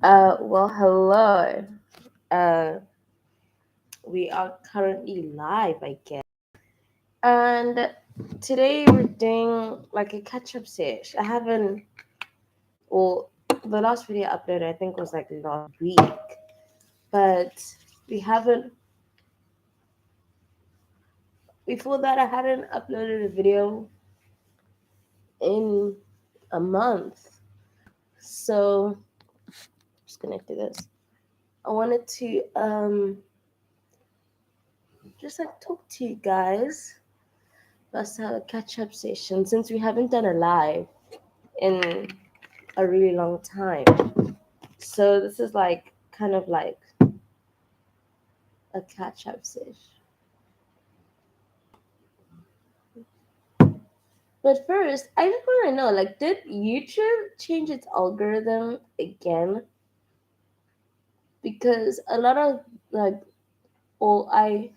Hello. Uh, we are currently live, I guess. And today we're doing like a catch-up sesh. I haven't, well, the last video I uploaded I think was like last week, but we haven't. Before that, I hadn't uploaded a video in a month. So just gonna do this. I wanted to just like talk to you guys. Let's have a catch-up session since we haven't done a live in a really long time. So this is like kind of like a catch up session. But first, I just want to know, like, did YouTube change its algorithm again? Because a lot of like, well, I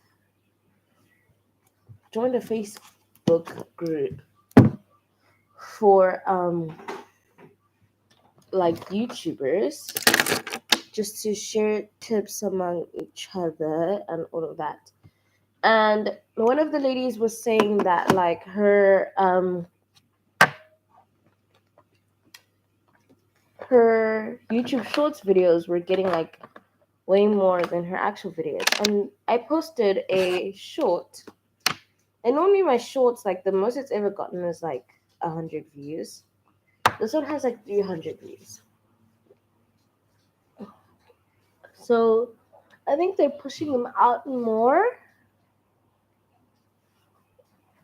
joined a Facebook group for like YouTubers just to share tips among each other and all of that. And one of the ladies was saying that like her YouTube Shorts videos were getting like way more than her actual videos. And I posted a short, and normally my shorts, like the most it's ever gotten is like 100 views. This one has like 300 views. So I think they're pushing them out more.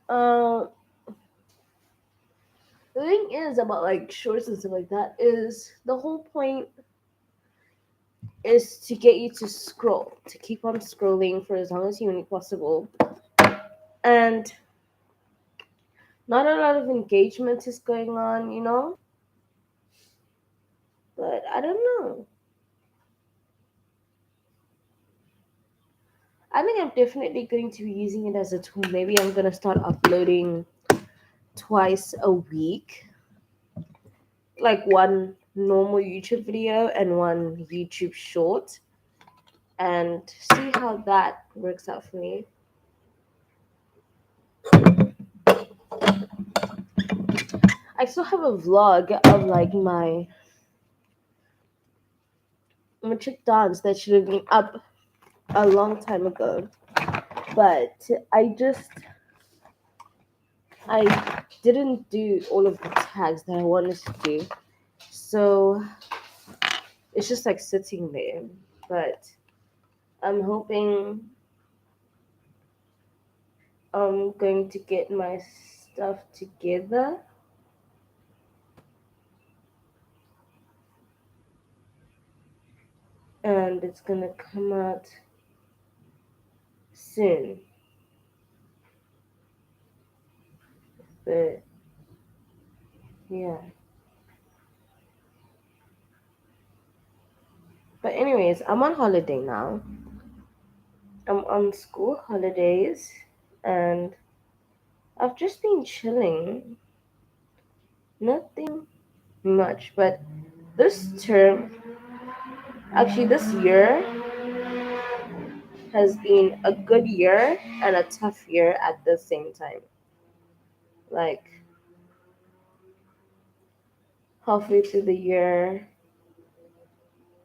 Uh, the thing is about like shorts and stuff like that is the whole point is to get you to scroll, to keep on scrolling for as long as humanly possible. And not a lot of engagement is going on, you know? But I don't know. I think I'm definitely going to be using it as a tool. Maybe I'm going to start uploading twice a week, like one normal YouTube video and one YouTube short, and see how that works out for me. I still have a vlog of like my matric dance that should have been up a long time ago, but I didn't do all of the tags that I wanted to do, so it's just like sitting there. But I'm hoping I'm going to get my stuff together and it's gonna come out soon. But yeah. But anyways, I'm on holiday now. I'm on school holidays and I've just been chilling. Nothing much, but this term, actually this year, has been a good year and a tough year at the same time. Like halfway through the year,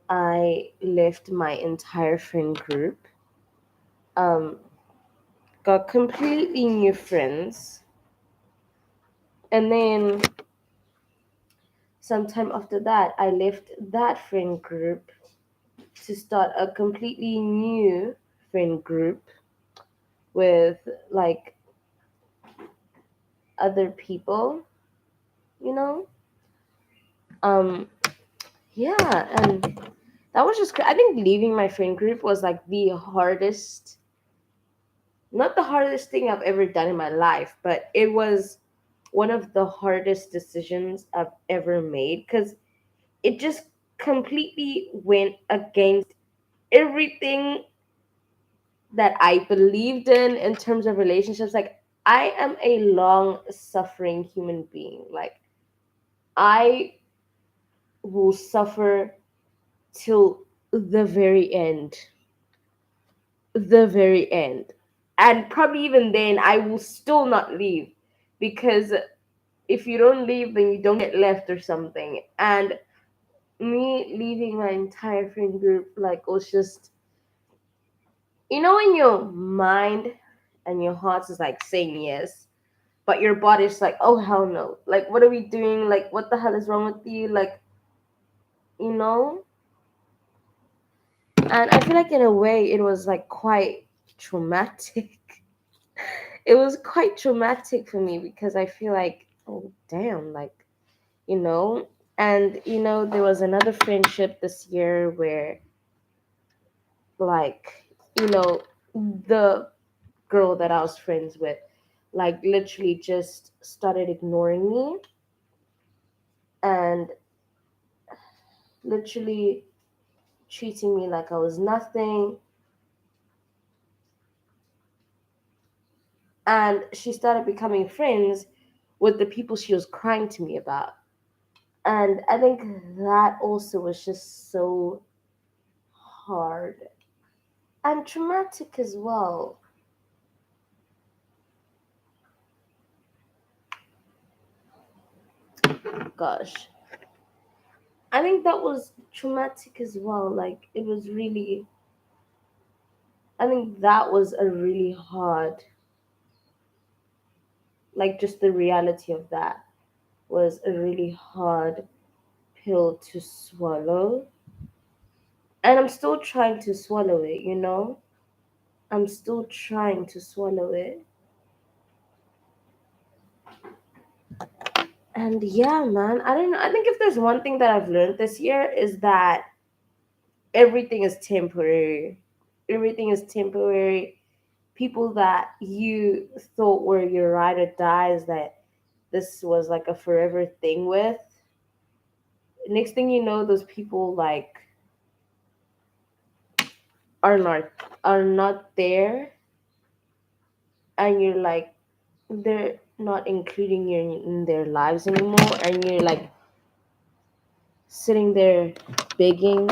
I left my entire friend group. Um, got completely new friends, and then sometime after that, I left that friend group to start a completely new friend group with like other people, you know. Um, yeah, and that was just. I think leaving my friend group was like the hardest, not the hardest thing I've ever done in my life, but it was one of the hardest decisions I've ever made because it just completely went against everything that I believed in terms of relationships. Like, I am a long suffering human being. Like, I will suffer till the very end, the very end. And probably even then, I will still not leave, because if you don't leave, then you don't get left or something. And me leaving my entire friend group, like, was just, in your mind and your heart is like saying yes, but your body's like, oh hell no. Like, what are we doing? Like, what the hell is wrong with you? Like, you know? And I feel like in a way it was like quite traumatic. It was quite traumatic for me, because I feel like, oh damn, like, you know? And there was another friendship this year where, like, you know, the girl that I was friends with, like, literally just started ignoring me, and literally treating me like I was nothing. And she started becoming friends with the people she was crying to me about. And I think that also was just so hard and traumatic as well. Gosh. I think that was traumatic as well. Like, it was really, I think that was a really hard, like, just the reality of that was a really hard pill to swallow. And I'm still trying to swallow it. I'm still trying to swallow it. And yeah, man, I don't know. I think if there's one thing that I've learned this year is that everything is temporary. Everything is temporary. People that you thought were your ride or dies, that this was like a forever thing with, next thing you know, those people, like, are not there, and you're like, they're not including you in their lives anymore, and you're like sitting there begging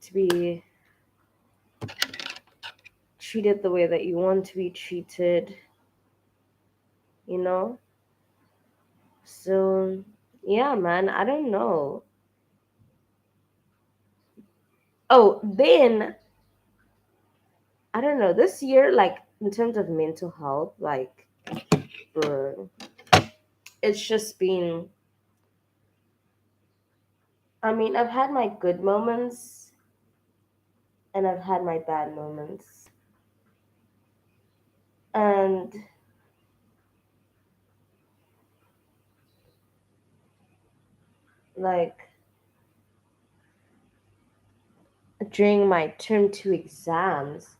to be treated the way that you want to be treated, you know? So, yeah, man, I don't know. Oh, then, I don't know, this year, like, in terms of mental health, like, bro, it's just been, I mean, I've had my good moments and I've had my bad moments. And, like, during my term two exams,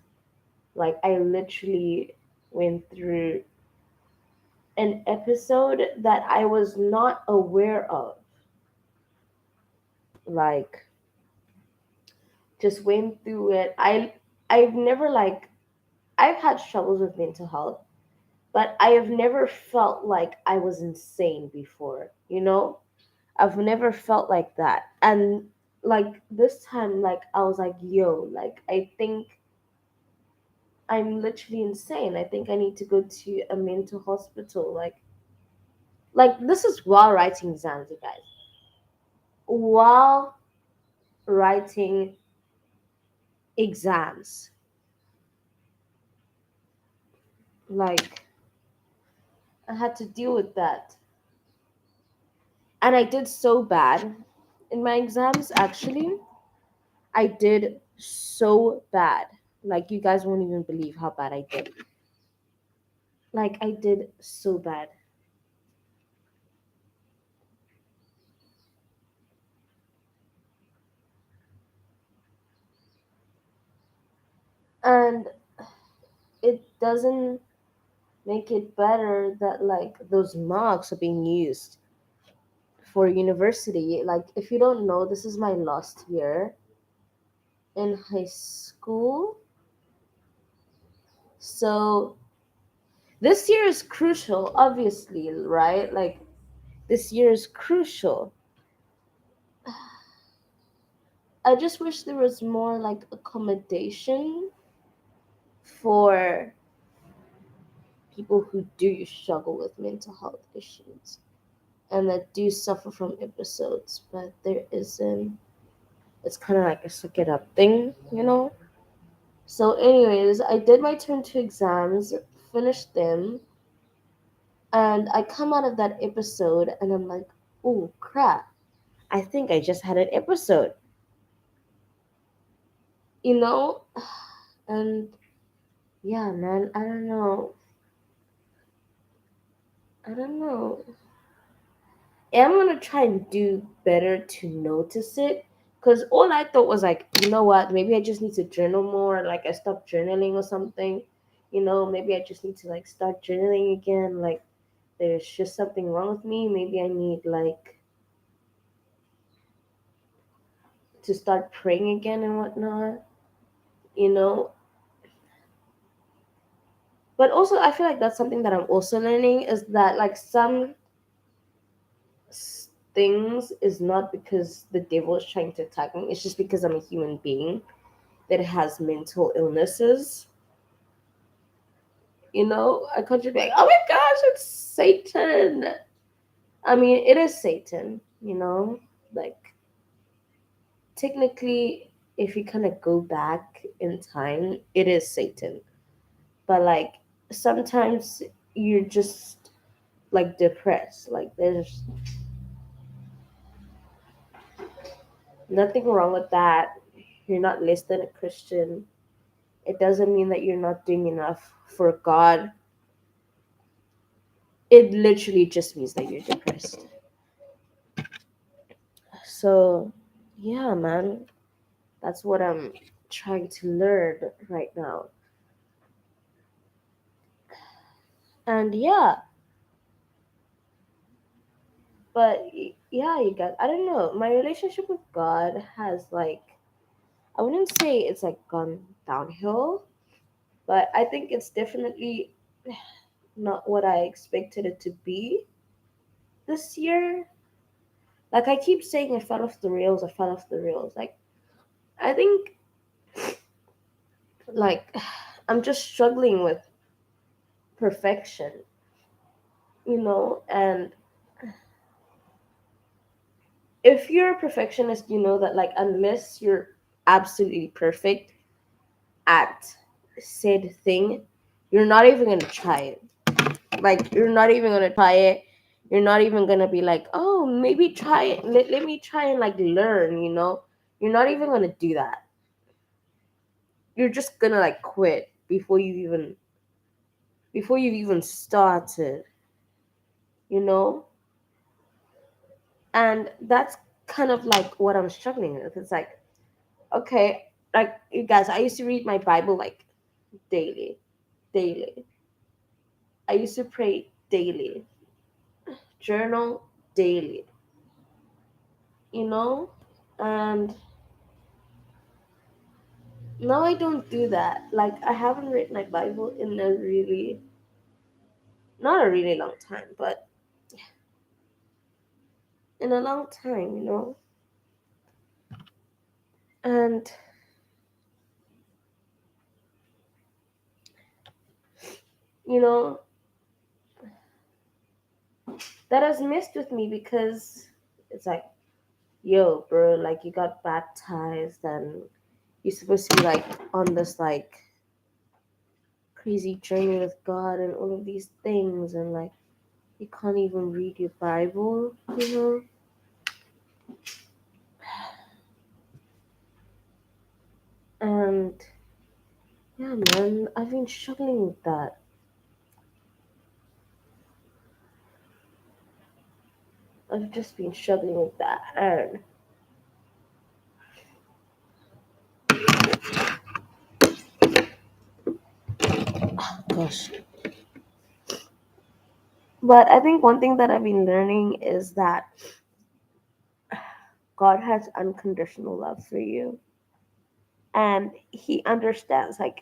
like, I literally went through an episode that I was not aware of. Like, just went through it. I've never, like, I've had struggles with mental health, but I have never felt like I was insane before. I've never felt like that. And, like, this time, like, I was like, yo, like, I think I'm literally insane. I think I need to go to a mental hospital. Like, this is while writing exams, you guys. While writing exams. Like, I had to deal with that. And I did so bad in my exams, actually. I did so bad. Like, you guys won't even believe how bad I did. Like, I did so bad. And it doesn't make it better that, like, those marks are being used for university. Like, if you don't know, this is my last year in high school. So this year is crucial, obviously, right? Like, this year is crucial. I just wish there was more like accommodation for people who do struggle with mental health issues and that do suffer from episodes, but there isn't. It's kind of like a suck it up thing, you know? So, anyways, I did my term two exams, finished them, and I come out of that episode and I'm like, oh crap, I think I just had an episode, you know? And yeah, man, I don't know. I don't know. I'm gonna try and do better to notice it. Cause all I thought was like, you know what? Maybe I just need to journal more. Like I stopped journaling or something. You know, maybe I just need to like start journaling again. Like there's just something wrong with me. Maybe I need like to start praying again and whatnot. You know. But also, I feel like that's something that I'm also learning is that like some things is not because the devil is trying to attack me. It's just because I'm a human being that has mental illnesses. You know, I can't just be like, oh my gosh, it's Satan. I mean, it is Satan, you know? Like, technically, if you kind of go back in time, it is Satan. But, like, sometimes you're just, like, depressed. Like, there's nothing wrong with that. You're not less than a Christian. It doesn't mean that you're not doing enough for God. It literally just means that you're depressed. So, yeah, man, that's what I'm trying to learn right now. And yeah, but yeah, you guys, I don't know. My relationship with God has like, I wouldn't say it's like gone downhill, but I think it's definitely not what I expected it to be this year. Like, I keep saying I fell off the rails, I fell off the rails. Like, I think, like, I'm just struggling with perfection, you know, and if you're a perfectionist, you know that like unless you're absolutely perfect at said thing, you're not even gonna try it. Like you're not even gonna try it. You're not even gonna be like, oh, maybe try it. Let me try and like learn. You know, you're not even gonna do that. You're just gonna like quit before you even started. You know, and that's kind of like what I'm struggling with. It's like, okay, like you guys, I used to read my Bible like daily, daily. I used to pray daily, journal daily, you know? And now I don't do that. Like, I haven't read my Bible in a really, not a really long time, but in a long time, you know? And, you know, that has messed with me because it's like, yo, bro, like, you got baptized and you're supposed to be like on this like crazy journey with God and all of these things, and like you can't even read your Bible, you know? And yeah, man, I've been struggling with that. I've just been struggling with that. And gosh. But I think one thing that I've been learning is that God has unconditional love for you. And He understands. Like,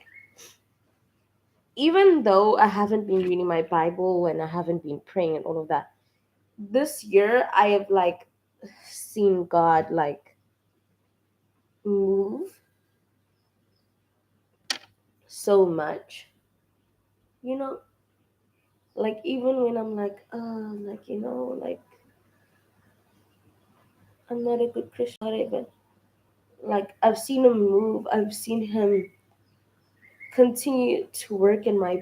even though I haven't been reading my Bible and I haven't been praying and all of that, this year I have like seen God like move so much, you know, like even when I'm like, like, like I'm not a good Christian, but like I've seen him move, I've seen him continue to work in my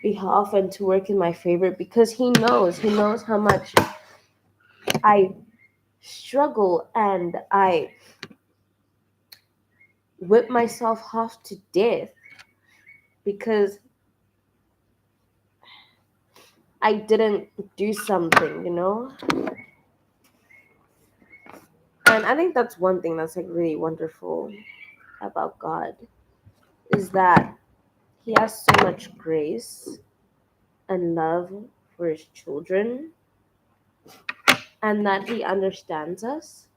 behalf and to work in my favor because he knows how much I struggle and I whip myself half to death because I didn't do something, And I think that's one thing that's like really wonderful about God is that he has so much grace and love for his children and that he understands us.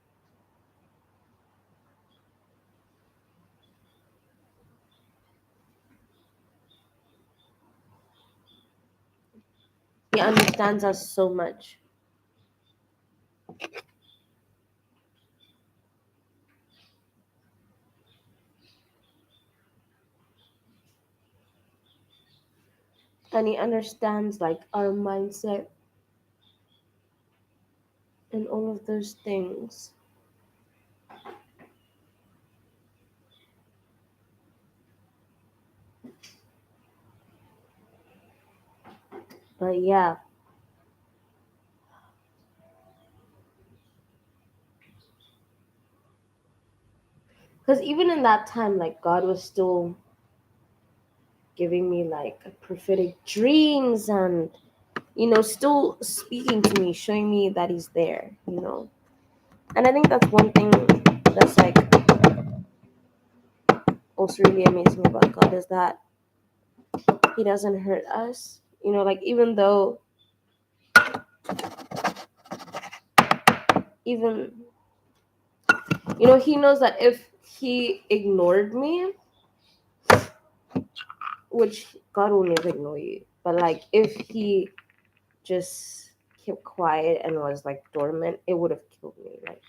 He understands us so much. And he understands like our mindset and all of those things. But yeah, because even in that time, like God was still giving me like prophetic dreams and still speaking to me, showing me that he's there. And I think that's one thing that's like also really amazing about God is that he doesn't hurt us. Like even he knows that if he ignored me, which God will never ignore you, but like if he just kept quiet and was like dormant, it would have killed me. Like,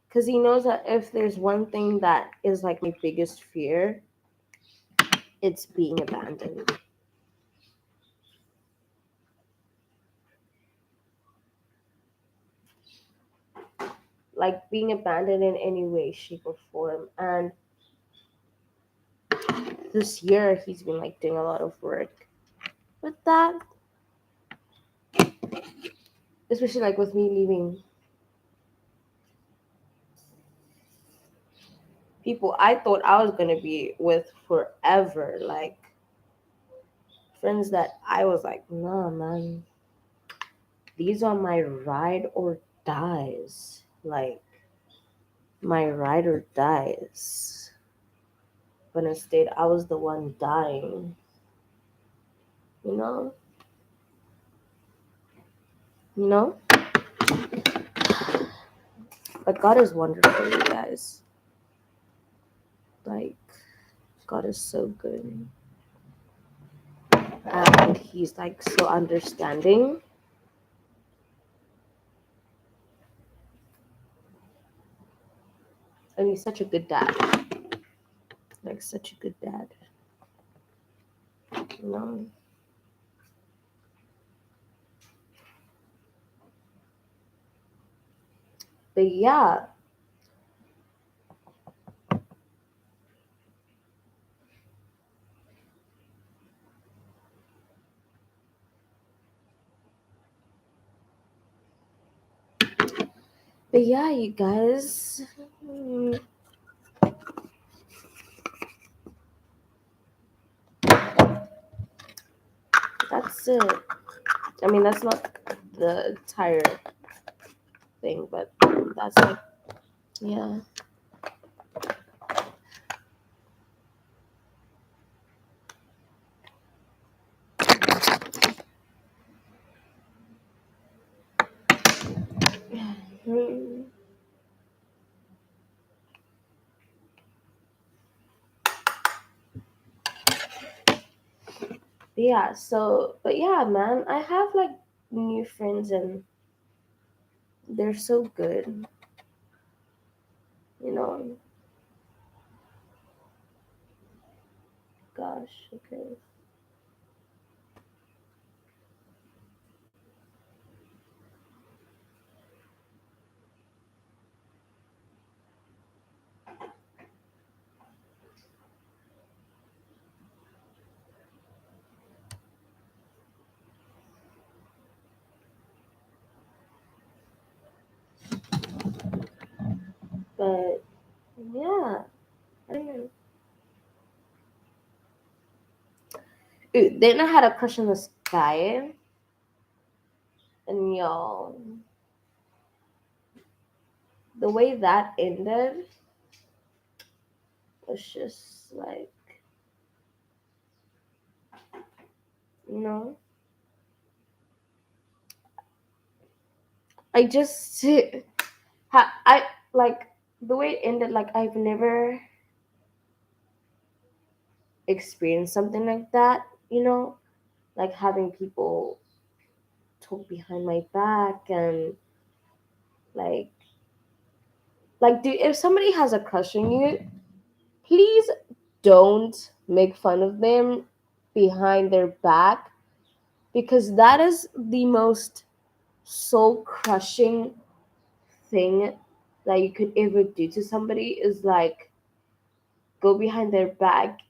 because he knows that if there's one thing that is like my biggest fear, it's being abandoned. Like being abandoned in any way, shape, or form. And this year, he's been like doing a lot of work with that, especially like with me leaving people I thought I was gonna be with forever, like friends that I was like, nah, man, these are my ride or dies. Like my ride or dies. But instead, I was the one dying. You know, you know. But God is wonderful, you guys. Like God is so good, and He's like so understanding. And he's such a good dad. Like such a good dad. You know? But yeah. But yeah, you guys. That's it. I mean, that's not the entire thing, but that's like, yeah. Hmm. But yeah, man, I have like new friends and They're so good, you know. Gosh, okay. But yeah, I don't know. Ooh, then I had a crush on this guy, and y'all, the way that ended was just like, you know, I just, I like the way it ended. Like I've never experienced something like that, you know, like having people talk behind my back and like do if somebody has a crush on you, please don't make fun of them behind their back, because that is the most soul crushing thing that you could ever do to somebody, is like go behind their back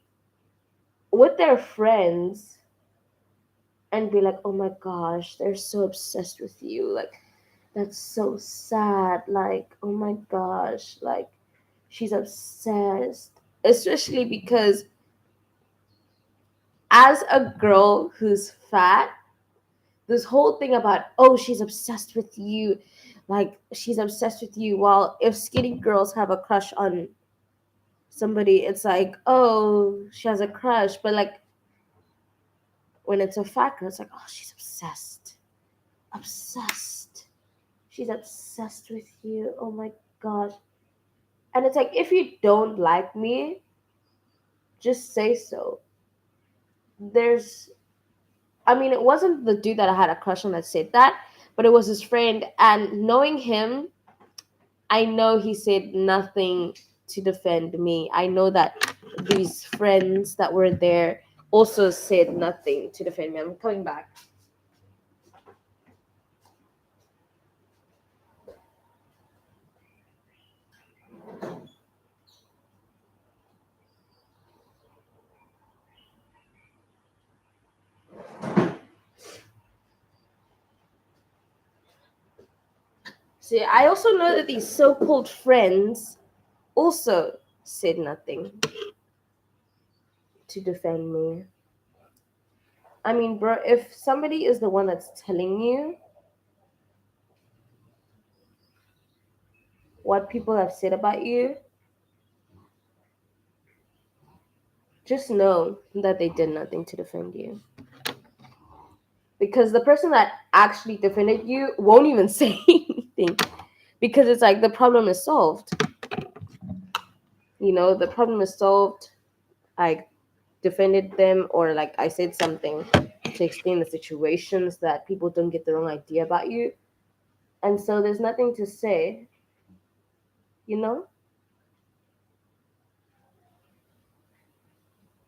with their friends and be like, oh my gosh, they're so obsessed with you. Like, that's so sad. Like, oh my gosh, like, she's obsessed. Especially because, as a girl who's fat, this whole thing about, oh, she's obsessed with you, like, she's obsessed with you. While if skinny girls have a crush on somebody, it's like, oh, she has a crush. But, like, when it's a fat girl, it's like, oh, she's obsessed. Obsessed. She's obsessed with you. Oh my gosh. And it's like, if you don't like me, just say so. There's, I mean, it wasn't the dude that I had a crush on that said that, but it was his friend. And knowing him, I know he said nothing to defend me. I know that these friends that were there also said nothing to defend me. I'm coming back. See, I also know that these so called friends also said nothing to defend me. I mean, bro, if somebody is the one that's telling you what people have said about you, just know that they did nothing to defend you. Because the person that actually defended you won't even say anything. Because it's like the problem is solved. You know, the problem is solved. I defended them, or like I said something to explain the situations that people don't get the wrong idea about you. And so there's nothing to say, you know?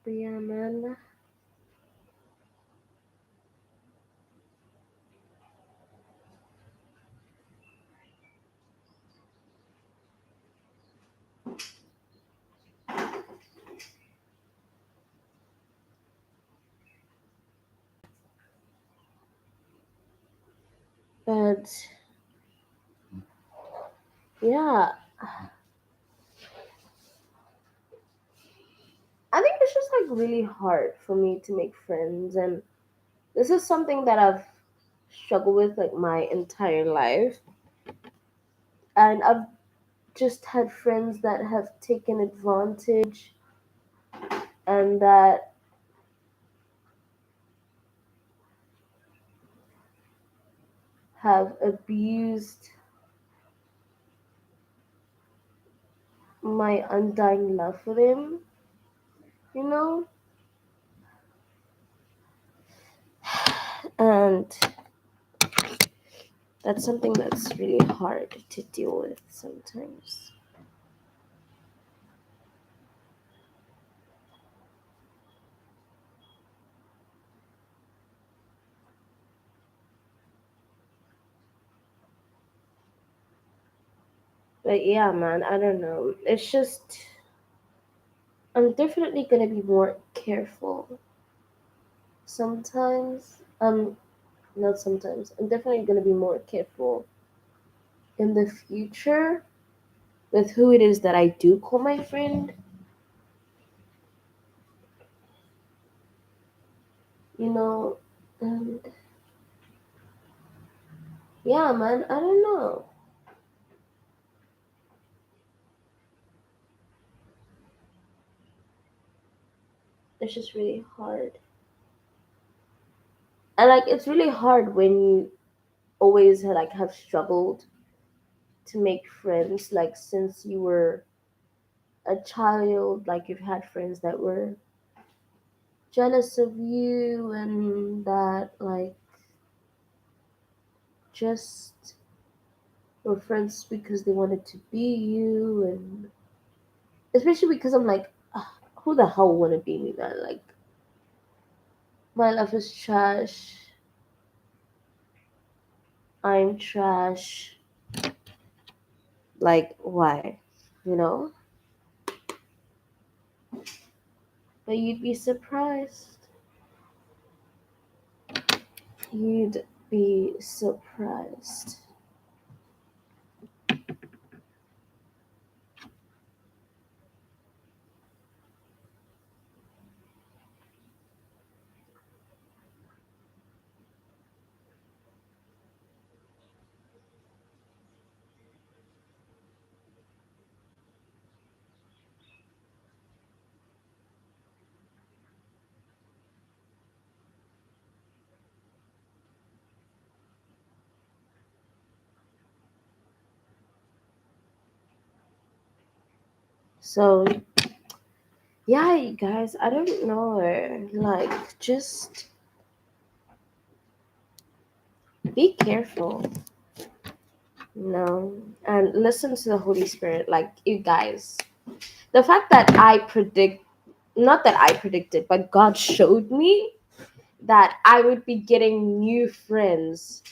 But yeah, man. But yeah, I think it's just like really hard for me to make friends, and this is something that I've struggled with like my entire life. And I've just had friends that have taken advantage and that have abused my undying love for them, you know? And That's something that's really hard to deal with sometimes. But yeah, man, I don't know. It's just I'm definitely gonna be more careful. Sometimes, not sometimes. I'm definitely gonna be more careful in the future with who it is that I do call my friend. You know, and yeah, man, I don't know. It's just really hard. And like it's really hard when you always like have struggled to make friends like since you were a child, like you've had friends that were jealous of you and that like just were friends because they wanted to be you, and especially because I'm like, "Ah, who the hell wanna be me, man? Like my life is trash. I'm trash. Like why? You know? But you'd be surprised. You'd be surprised. So yeah, you guys, I don't know. Like just be careful, you know, and listen to the Holy Spirit. Like you guys, the fact that not that I predicted, but God showed me that I would be getting new friends.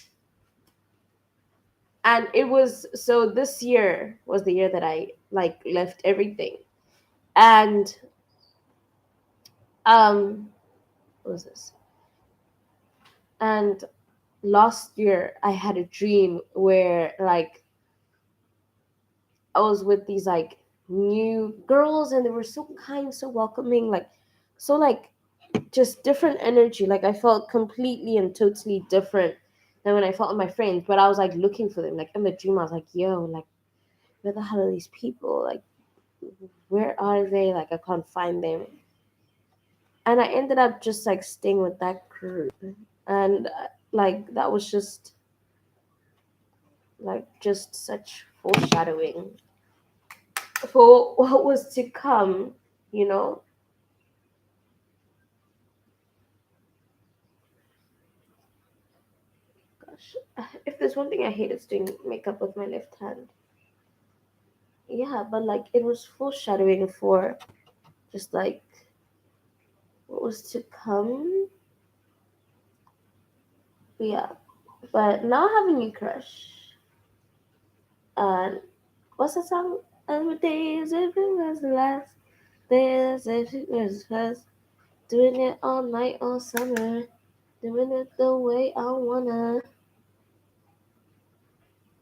And it was so this year was the year that I like left everything. And what was this? And last year I had a dream where like I was with these like new girls and they were so kind, so welcoming, like so like just different energy. Like I felt completely and totally different than when I felt with my friends. But I was like looking for them. Like in the dream I was like, yo, like where the hell are these people? Like where are they? Like I can't find them. And I ended up just like staying with that group. And like that was just like just such foreshadowing for what was to come, you know? Gosh, if there's one thing I hate, it's doing makeup with my left hand. Yeah, but like it was foreshadowing for just like what was to come. But yeah, but now I have a new crush. And what's the song? Every day as if it was the last. Day as if it was first. Doing it all night, all summer. Doing it the way I wanna.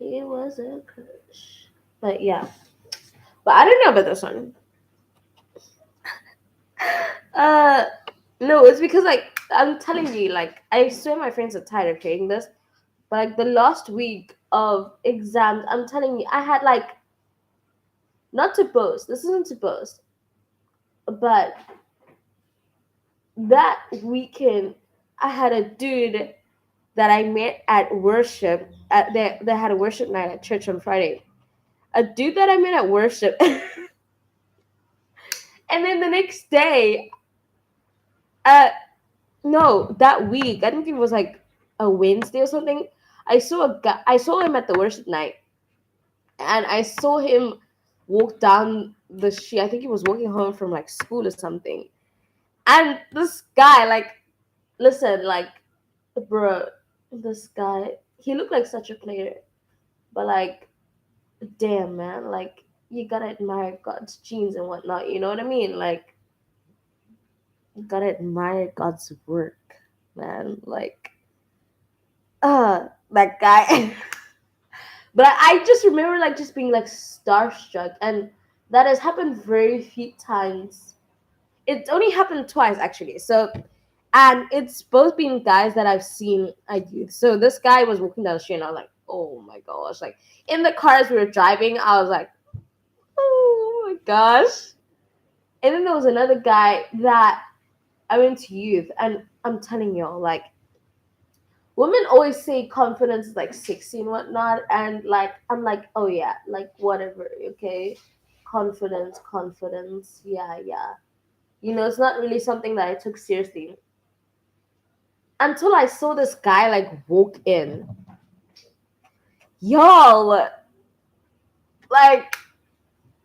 It was a crush. But yeah, but I don't know about this one. Uh, no, it's because like I'm telling you, like I swear my friends are tired of hearing this. But like the last week of exams, I'm telling you, I had like not to boast. This isn't to boast, but that weekend I had a dude that I met at worship. They had a worship night at church on Friday. A dude that I met at worship, and then the next day, uh, no, that week, I think it was like a Wednesday or something. I saw him at the worship night, and I saw him walk down the street. I think he was walking home from like school or something. And this guy, like, listen, like, bro, this guy, he looked like such a player, but like, damn, man, like, you gotta admire God's genes and whatnot. You know what I mean? Like, you gotta admire God's work, man. Like, that guy. But I just remember like just being like starstruck, and that has happened very few times. It's only happened twice actually. So, and it's both been guys that I've seen at youth. So this guy was walking down the street, and I was like, oh my gosh! Like in the car as we were driving, I was like, oh my gosh. And then there was another guy that I went to youth, and I'm telling y'all, like, women always say confidence is like sexy and whatnot, and like I'm like, oh yeah, like whatever, okay, confidence, yeah, yeah. You know, it's not really something that I took seriously until I saw this guy like walk in. Y'all, like,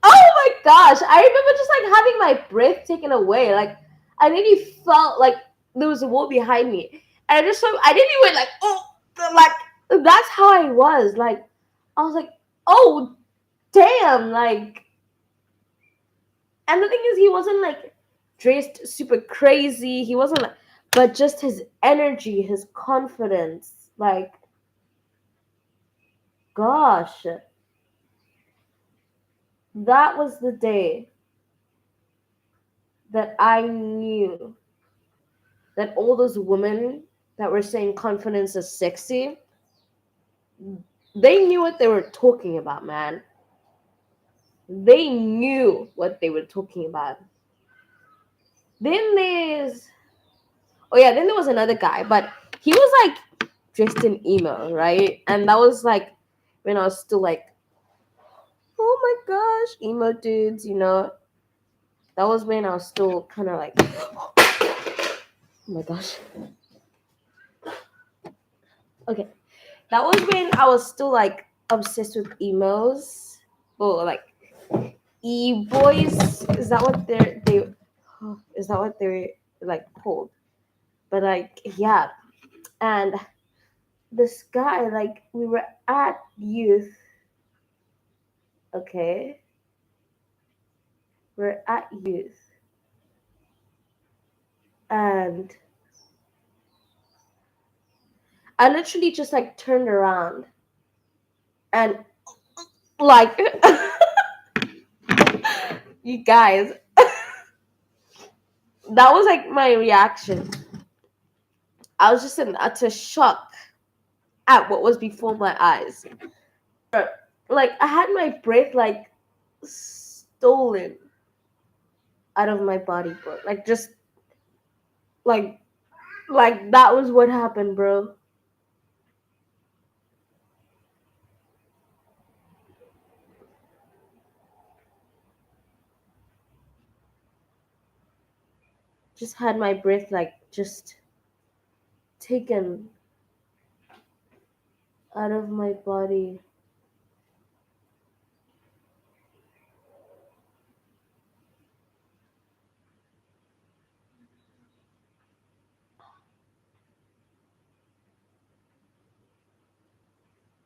oh my gosh, I remember just like having my breath taken away. Like I really felt like there was a wall behind me, and I didn't even like, oh, like that's how I was. Like I was like, oh damn, like, and the thing is, he wasn't like dressed super crazy. He wasn't like, but just his energy, his confidence, like, gosh, that was the day that I knew that all those women that were saying confidence is sexy, they knew what they were talking about, man. They knew what they were talking about. Then there's, oh yeah, then there was another guy, but he was like dressed in emo, right? And that was like when I was still like, oh my gosh, emo dudes, you know. That was when I was still kind of like, oh my gosh. Okay, that was when I was still like obsessed with emos, or like e boys. Is that what they? Is that what they're like called? But like, yeah, and this guy, like, we were at youth, okay, we're at youth, and I literally just like turned around and like, you guys, that was like my reaction. I was just in utter shock at what was before my eyes. Like I had my breath like stolen out of my body, bro. Like just like that was what happened, bro. Just had my breath like just taken out of my body.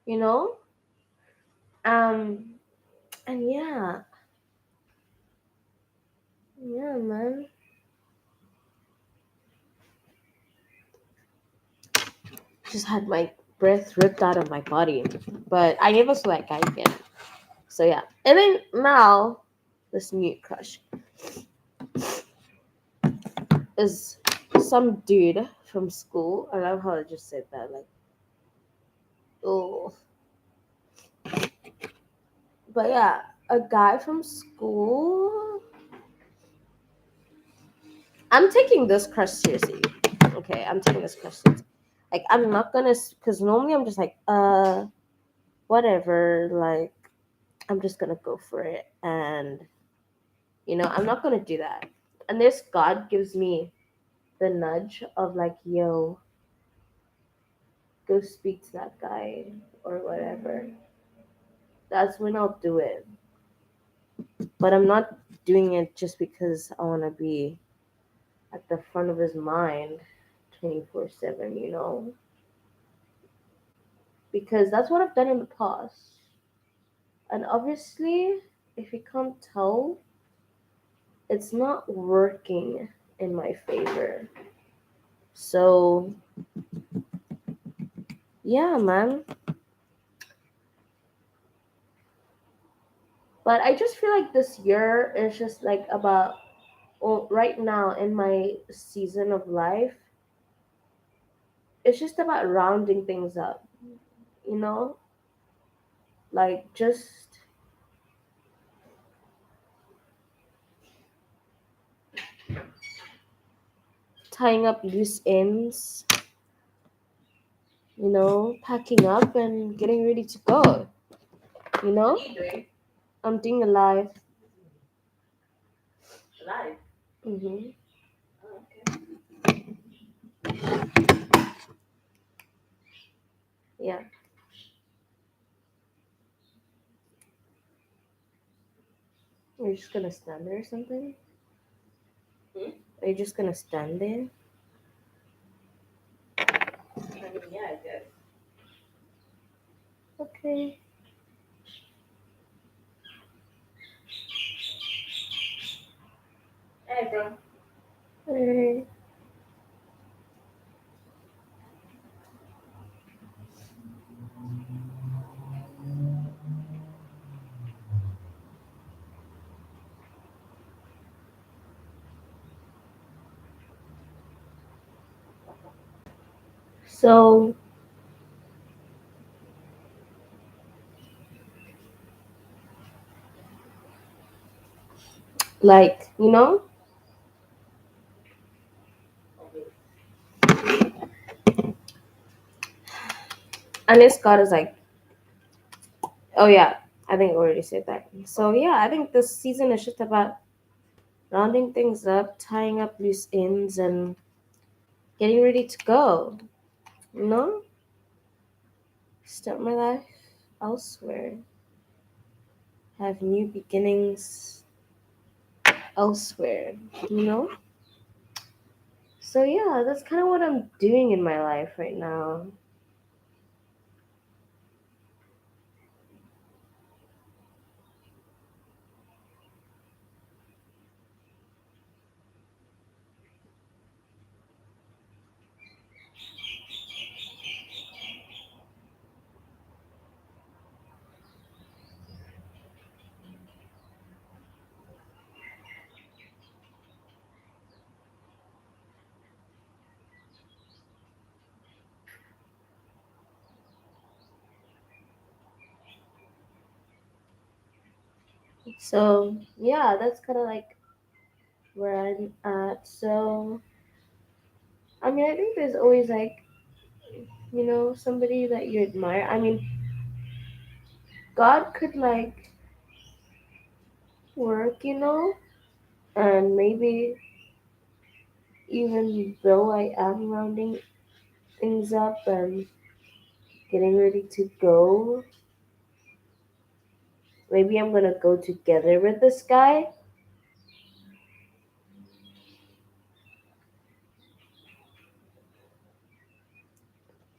You know? Um and yeah. Yeah, man. Just had my breath ripped out of my body. But I never saw that guy again. So yeah. And then now this new crush is some dude from school. I love how I just said that. Like, oh. But yeah, a guy from school. I'm taking this crush seriously. Okay, I'm taking this crush seriously. Like, I'm not gonna, because normally I'm just like, whatever. Like, I'm just gonna go for it, and I'm not gonna do that. Unless God gives me the nudge of like, yo, go speak to that guy or whatever, that's when I'll do it. But I'm not doing it just because I want to be at the front of his mind 24/7, because that's what I've done in the past. And obviously, if you can't tell, it's not working in my favor. So, yeah, man. But I just feel like this year is just like about, well, right now in my season of life, it's just about rounding things up, you know? Like just tying up loose ends, packing up and getting ready to go, you know? I'm doing a live. Mm-hmm. Yeah. You're just gonna stand there or something? Are you just gonna stand there? Okay. Alright. So, like, and Scott is like, oh yeah, I think I already said that. So yeah, I think this season is just about rounding things up, tying up loose ends, and getting ready to go. You know, start my life elsewhere, have new beginnings elsewhere. You know. So yeah, that's kind of what I'm doing in my life right now. So yeah, that's kind of like where I'm at. So I mean, I think there's always like somebody that you admire. I mean, God could like work, and maybe even though I am rounding things up and getting ready to go, maybe I'm gonna go together with this guy.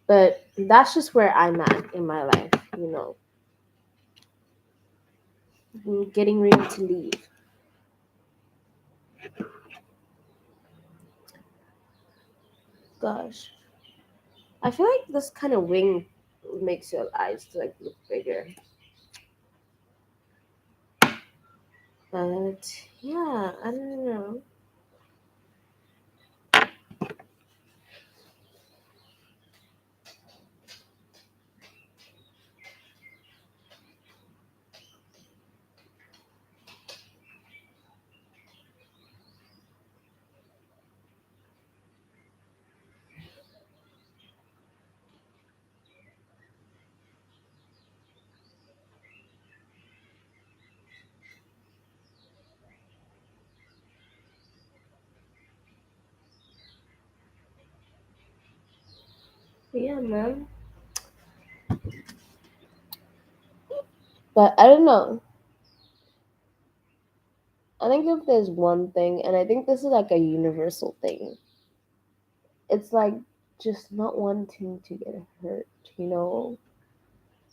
But that's just where I'm at in my life, I'm getting ready to leave. Gosh, I feel like this kind of wing makes your eyes like look bigger. But yeah, I don't know. Yeah, man. But I don't know. I think if there's one thing, and I think this is like a universal thing, it's like just not wanting to get hurt, you know?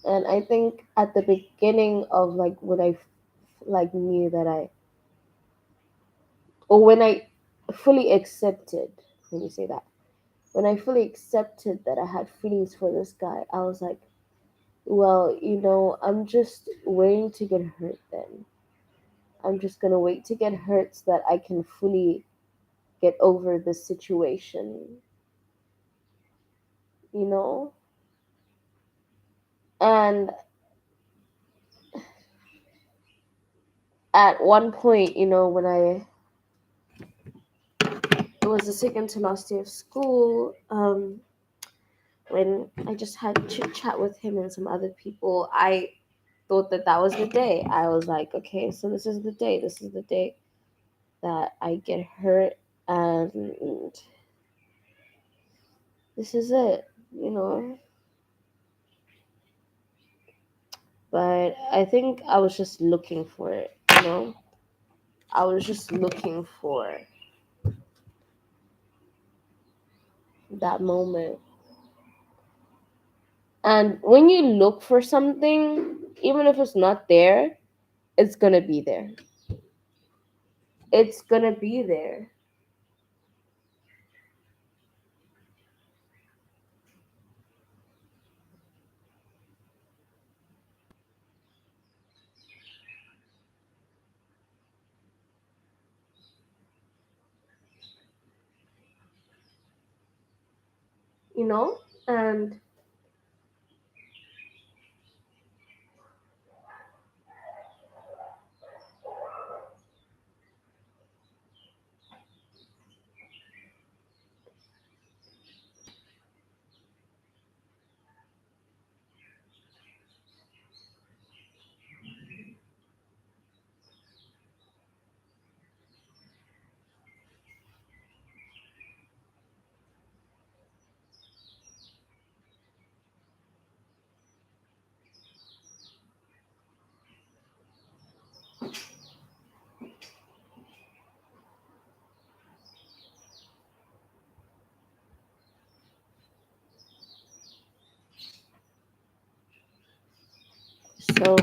And I think at the beginning of like when I like knew that or when I fully accepted, let me say that, when I fully accepted that I had feelings for this guy, I was like, well, I'm just waiting to get hurt then. I'm just gonna wait to get hurt so that I can fully get over this situation, you know? And at one point, when it was the second to last day of school, when I just had chit chat with him and some other people, I thought that that was the day. I was like, okay, so this is the day. This is the day that I get hurt, and this is it. But I think I was just looking for it. I was just looking for that moment. And when you look for something, even if it's not there, it's gonna be there. It's gonna be there. You know? And so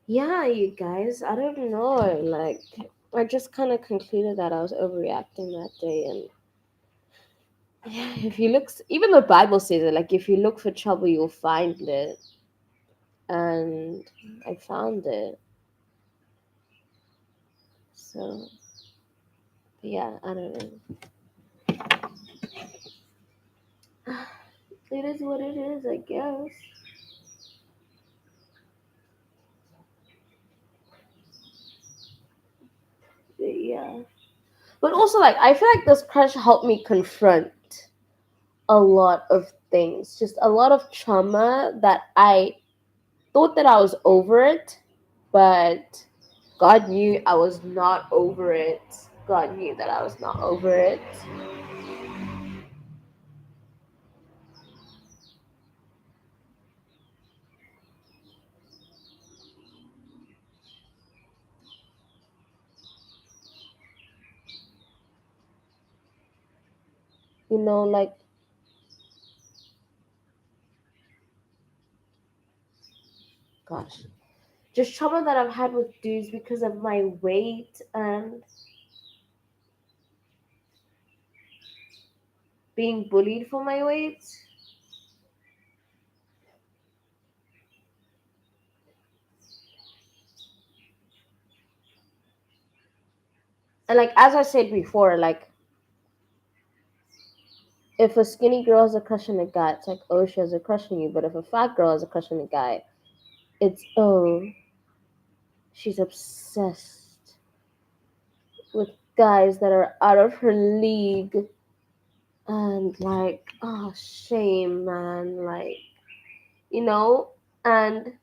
yeah, you guys, I don't know. Like, I just kind of concluded that I was overreacting that day. And yeah, if you look, even the Bible says it, like, if you look for trouble, you'll find it. And I found it. So, yeah, I don't know. It is what it is, I guess. But yeah. But also, like, I feel like this crush helped me confront a lot of things, just a lot of trauma that I thought that I was over it, but God knew I was not over it. God knew that I was not over it. Like, gosh, just trauma that I've had with dudes because of my weight and being bullied for my weight. And like as I said before, like if a skinny girl has a crush on a guy, it's like, oh, she has a crush on you. But if a fat girl has a crush on a guy, it's, oh, she's obsessed with guys that are out of her league. And like, oh, shame, man. Like, you know, and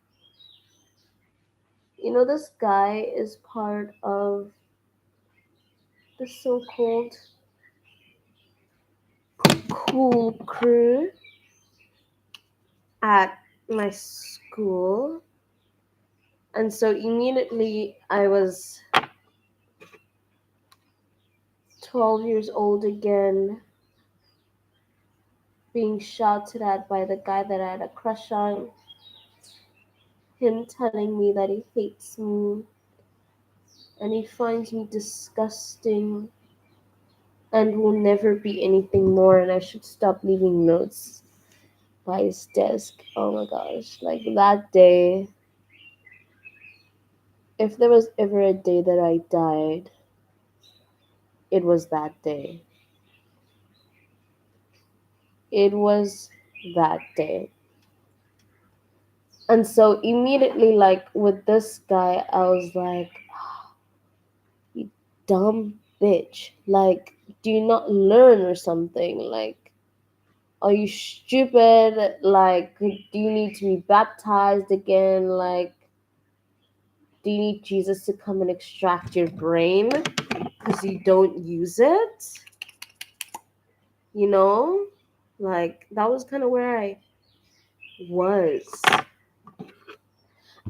this guy is part of the so-called cool crew at my school. And so immediately I was 12 years old again, being shouted at by the guy that I had a crush on, him telling me that he hates me and he finds me disgusting and will never be anything more, and I should stop leaving notes by his desk. Oh my gosh, like that day, if there was ever a day that I died, it was that day. It was that day. And so immediately, like with this guy, I was like, you dumb bitch. Like, do you not learn or something? Like, are you stupid? Like, do you need to be baptized again? Like, do you need Jesus to come and extract your brain because you don't use it? You know? Like, that was kind of where I was.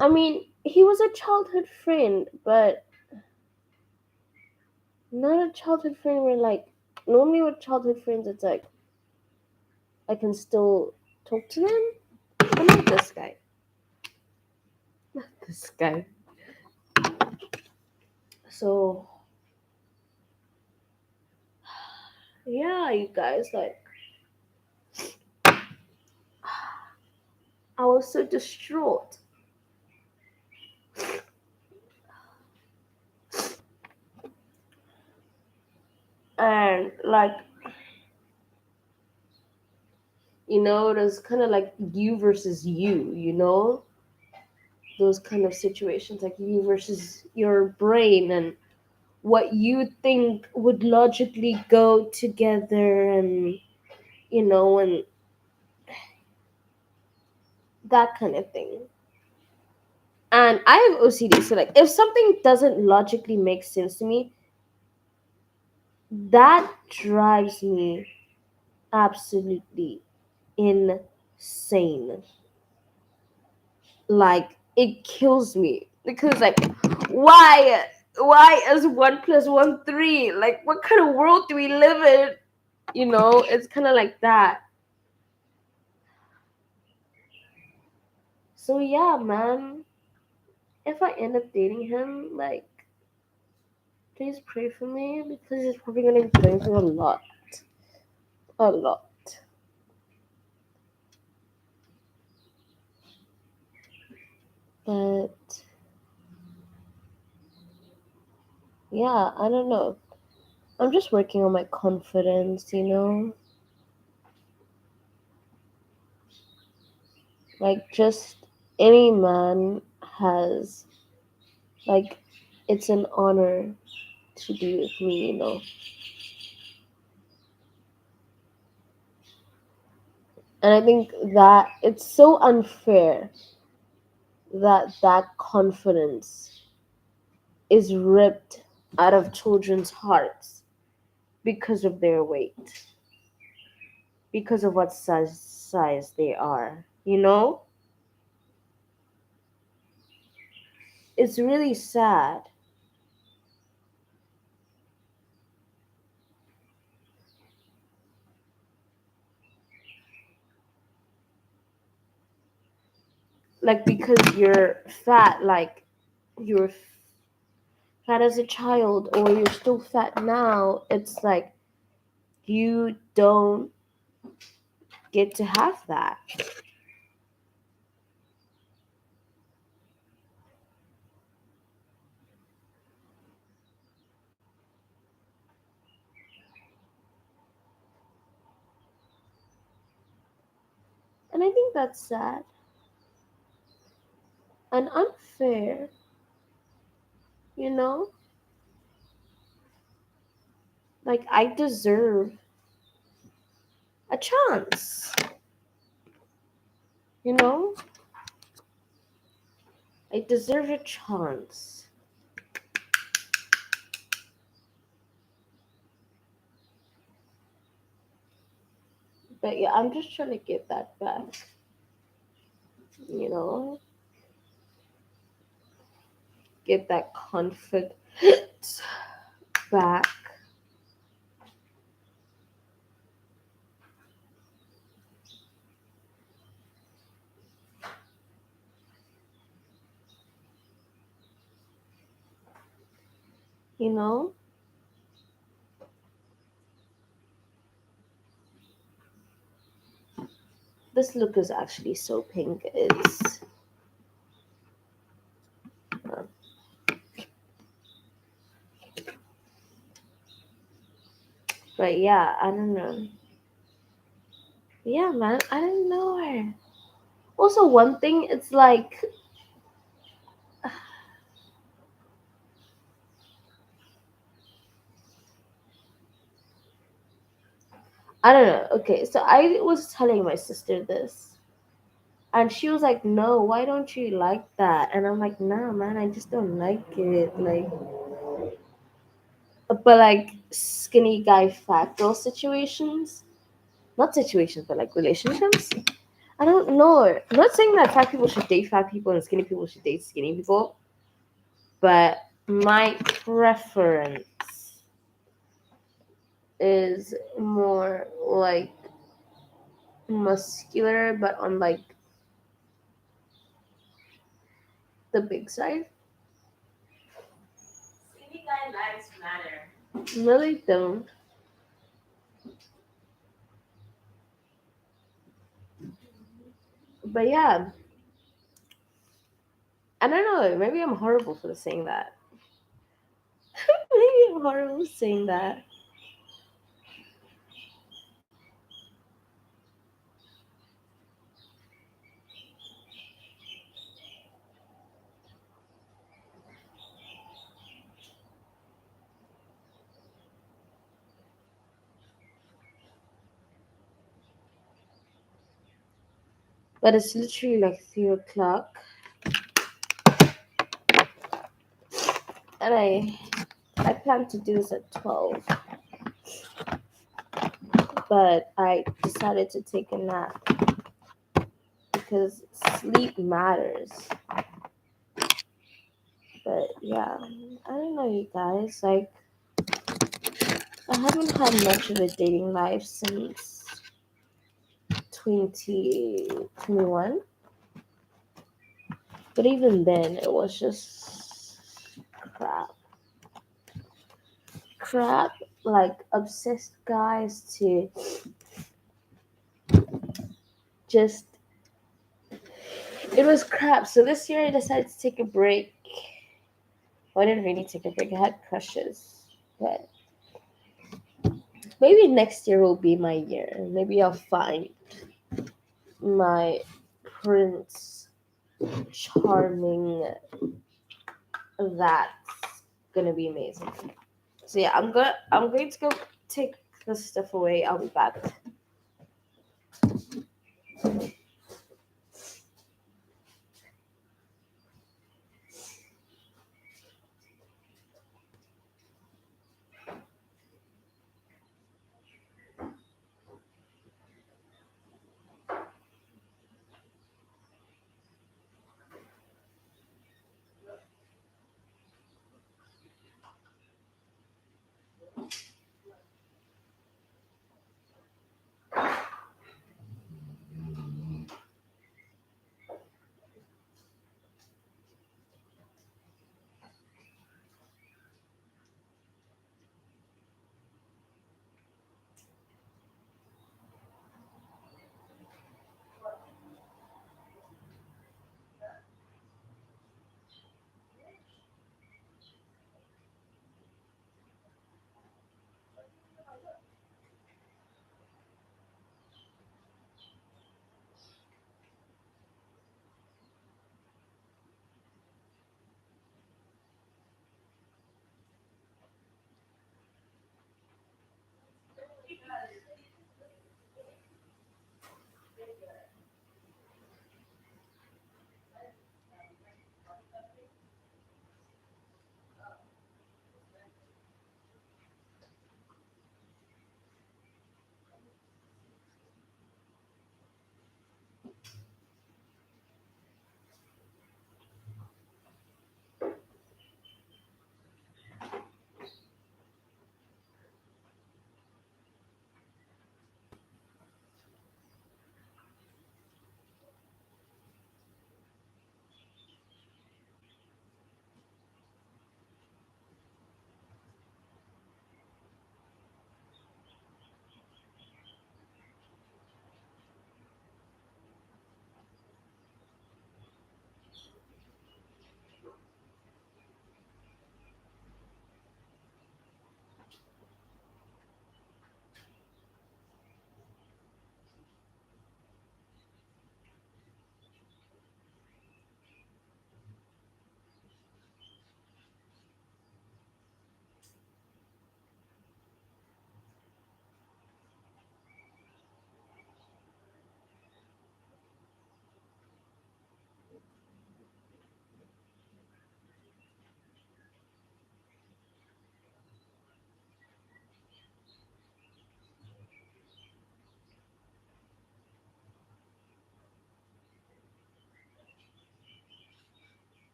I mean, he was a childhood friend, but not a childhood friend where, like, normally with childhood friends, it's like, I can still talk to them. But not this guy. Not this guy. So, yeah, you guys, like, I was so distraught. And, like, it was kind of like you versus you. Those kind of situations, like you versus your brain and what you think would logically go together, and that kind of thing. And I have OCD, so like if something doesn't logically make sense to me, that drives me absolutely insane. Like it kills me because like why is 1 plus 1 3? Like what kind of world do we live in? It's kind of like that. So yeah, man, if I end up dating him, like, please pray for me because he's probably gonna be going through a lot. But yeah, I don't know. I'm just working on my confidence. Like, just any man has, like, it's an honor to be with me. And I think that it's so unfair that that confidence is ripped out of children's hearts because of their weight, because of what size they are. It's really sad. Like, because you're fat, like, you're fat as a child, or you're still fat now, it's like you don't get to have that. And I think that's sad and unfair, you know? Like, I deserve a chance, you know? I deserve a chance. But yeah, I'm just trying to get that back, you know? get that confidence back. You know, this look is actually so pink. Uh, but yeah, I don't know. Yeah, man, I don't know her. Also, one thing, it's like I don't know. Okay, so I was telling my sister this, and she was like, "No, why don't you like that?" And I'm like, "Nah, man, I just don't like it." Like, but like skinny guy fat girl situations, not situations, but like relationships. I don't know. I'm not saying that fat people should date fat people and skinny people should date skinny people, but my preference is more like muscular, but on like the big side. Skinny guy lives matter. Really don't. But yeah, I don't know. Maybe I'm horrible for saying that. Maybe I'm horrible saying that. But it's literally like 3 o'clock, and I plan to do this at 12, but I decided to take a nap because sleep matters. But yeah, I don't know, you guys. Like, I haven't had much of a dating life since 2021. But even then, it was just crap. Crap, like obsessed guys to just. It was crap. So this year I decided to take a break. Well, I didn't really take a break. I had crushes. But maybe next year will be my year. Maybe I'll find my prince charming. That's gonna be amazing. So yeah, I'm going to go take this stuff away. I'll be back.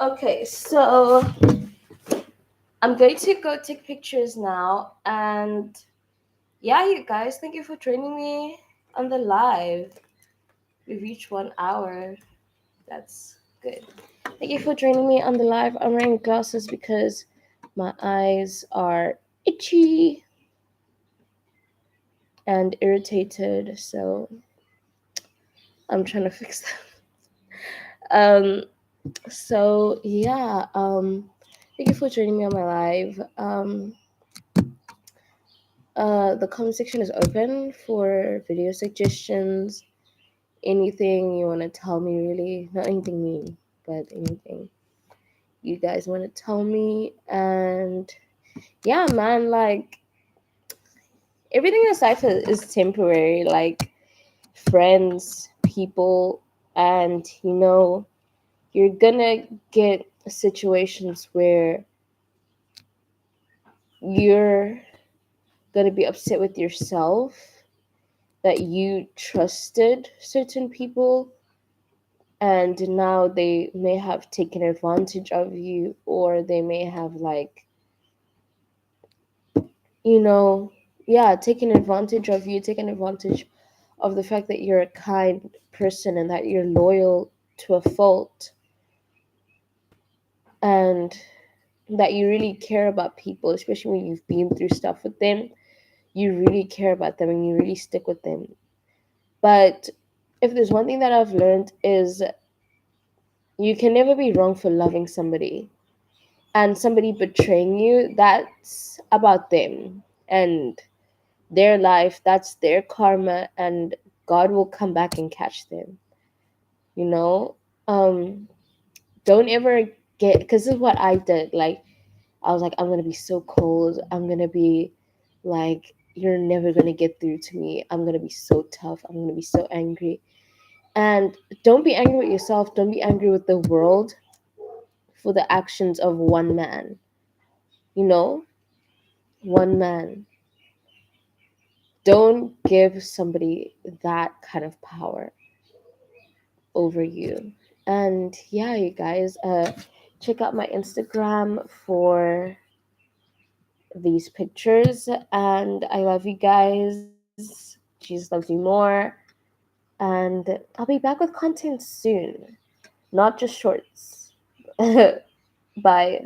Okay, so I'm going to go take pictures now. And yeah, you guys, thank you for joining me on the live. We reached 1 hour. That's good. Thank you for joining me on the live. I'm wearing glasses because my eyes are itchy and irritated. So I'm trying to fix them. So yeah, thank you for joining me on my live. The comment section is open for video suggestions, anything you want to tell me, really. Not anything mean, but anything you guys want to tell me. And yeah, man, like everything in life is temporary, like friends, people, and you're gonna get situations where you're gonna be upset with yourself that you trusted certain people and now they may have taken advantage of you, or they may have like you know yeah, taken advantage of you, taken advantage of the fact that you're a kind person and that you're loyal to a fault, and that you really care about people, especially when you've been through stuff with them. You really care about them and you really stick with them. But if there's one thing that I've learned is you can never be wrong for loving somebody, and somebody betraying you, that's about them and their life, that's their karma, and God will come back and catch them, you know um don't ever get, because this is what I did. Like, I was like, I'm gonna be so cold, I'm gonna be like, you're never gonna get through to me, I'm gonna be so tough, I'm gonna be so angry. And don't be angry with yourself, don't be angry with the world for the actions of one man, you know one man. Don't give somebody that kind of power over you. And yeah, you guys, check out my Instagram for these pictures. And I love you guys. Jesus loves you more. And I'll be back with content soon, not just shorts. Bye.